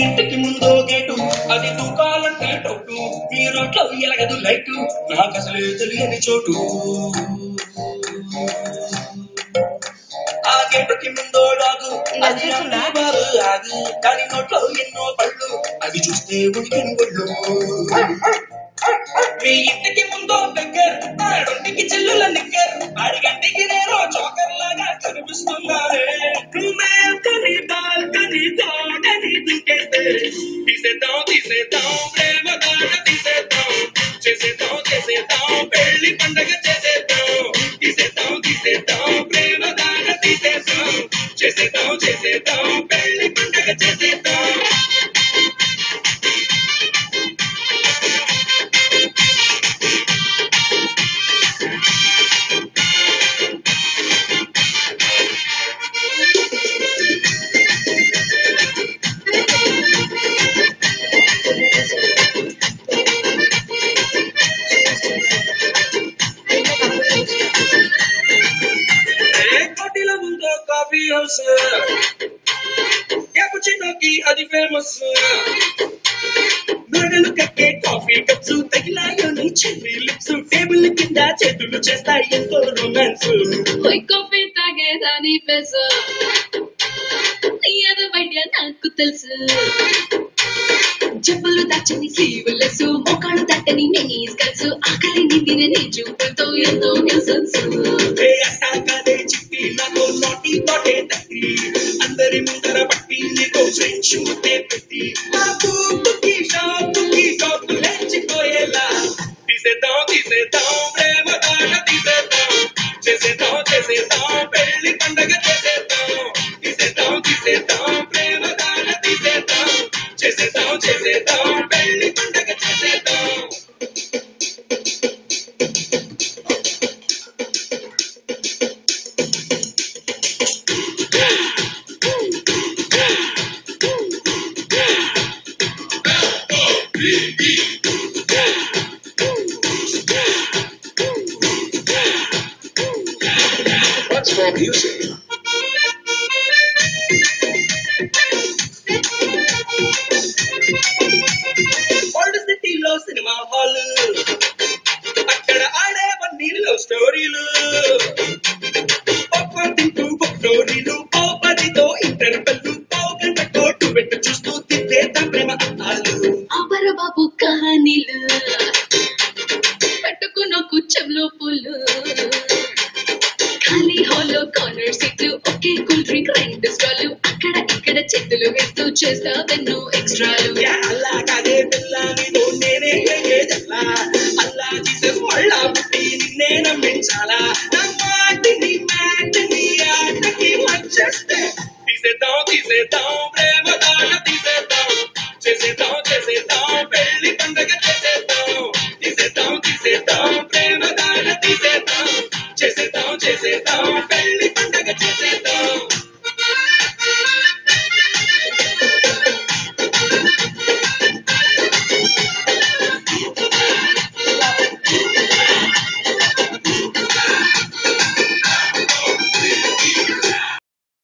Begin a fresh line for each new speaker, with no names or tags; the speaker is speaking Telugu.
ఇంటికి ముందో గేటు అది దూకాలంటే టౌటు మీ రోడ్లో ఎలగదు లైటు నాకు అసలే తెలియని చోటు ఆ గేటుకి ముందో డాగు అది బాబు ఆగు దాని నోట్లో ఎన్నో పళ్ళు అది చూస్తే ఉడికిన ఒళ్ళు మీ ఇంటికి ముందో దగ్గర ఆడొంటికి చెల్లుల నిక్కర్ అడిగంటికి నేను చోకర్ లాగా కనిపిస్తున్నారే మేల్కని బాల్కని తోడని దుకేస్తే తీసేద్దాం ప్రేమ దాట తీసేద్దాం చేసేద్దాం పెళ్లి పండగ చేసేద్దాం తీసేద్దాం ప్రేమ దాట తీసేద్దాం చేసేద్దాం పెళ్లి పండగ చేసేద్దాం కోటిలో ఉందో కాఫీ హౌస్ క్యాపుచినోకి అది ఫేమస్ మెడలు కట్టే కాఫీ కప్స్ తగిలాయో నీ చెల్లి లిప్స్ టేబుల్ కింద చేతులు చేస్తాయి ఎంతో రొమాన్స్
కాఫీ తాగేదాని పెసు అది బయట నాకు తెలుసు చెప్పులు దాచని స్లీవ్లెస్ మోకాళ్ళు దాటని నీ స్కల్స్ ఆకలిని తినని చూపుతో ఎంతో న్యూసెన్స్
చిట్టి నాకు నోటి తోటే తట్టి అందరి ముందర పట్టి నీకు ఫ్రెంచ్ ముట్టే పెట్టి తుకి షాపు లేచిపోయేలా తీసేద్దాం ప్రేమ దాట తీసేద్దాం చేసేద్దాం పెళ్లి పండగ తీసేద్దాం ప్రేమ దాట తీసేద్దాం చేసేద్దాం పెళ్లి పండగ చేసేద్దాం
What's for music?
ఓల్డ్ సిటీలో సినిమా హాల్ అక్కడ ఆడేవన్నీ లవ్ స్టోరీలు పాప్కార్న్ తింటూ స్టోరీలు పాపదితో ఇంటర్వెల్లు పావు గంట కోటు పెట్టు చూస్తూ తిప్పేద్దాం ప్రేమ అన్నాలు
అమర బాబు కహానీలు పెట్టుకున్న కుచ్చంలో పూలు ఖాళీ హాల్లో కార్నర్ సీట్లు ఒకే కూల్ డ్రింక్ రెండు స్టాలు అక్కడ ఇక్కడ చేతులు వేస్తూ చేస్తావెన్నో ఎక్స్ట్రాలు
అల్లా కాదే పిల్లానితో నేనే జల్లా అల్లా జీసస్ మళ్ళా పుట్టి నిన్నే నమ్మించాలా నా మాటిని ఆటకి వచ్చేస్తే తీసేద్దాం ప్రేమ దాట తీసేద్దాం చేసేద్దాం పెళ్లి పండగ చేసేద్దాం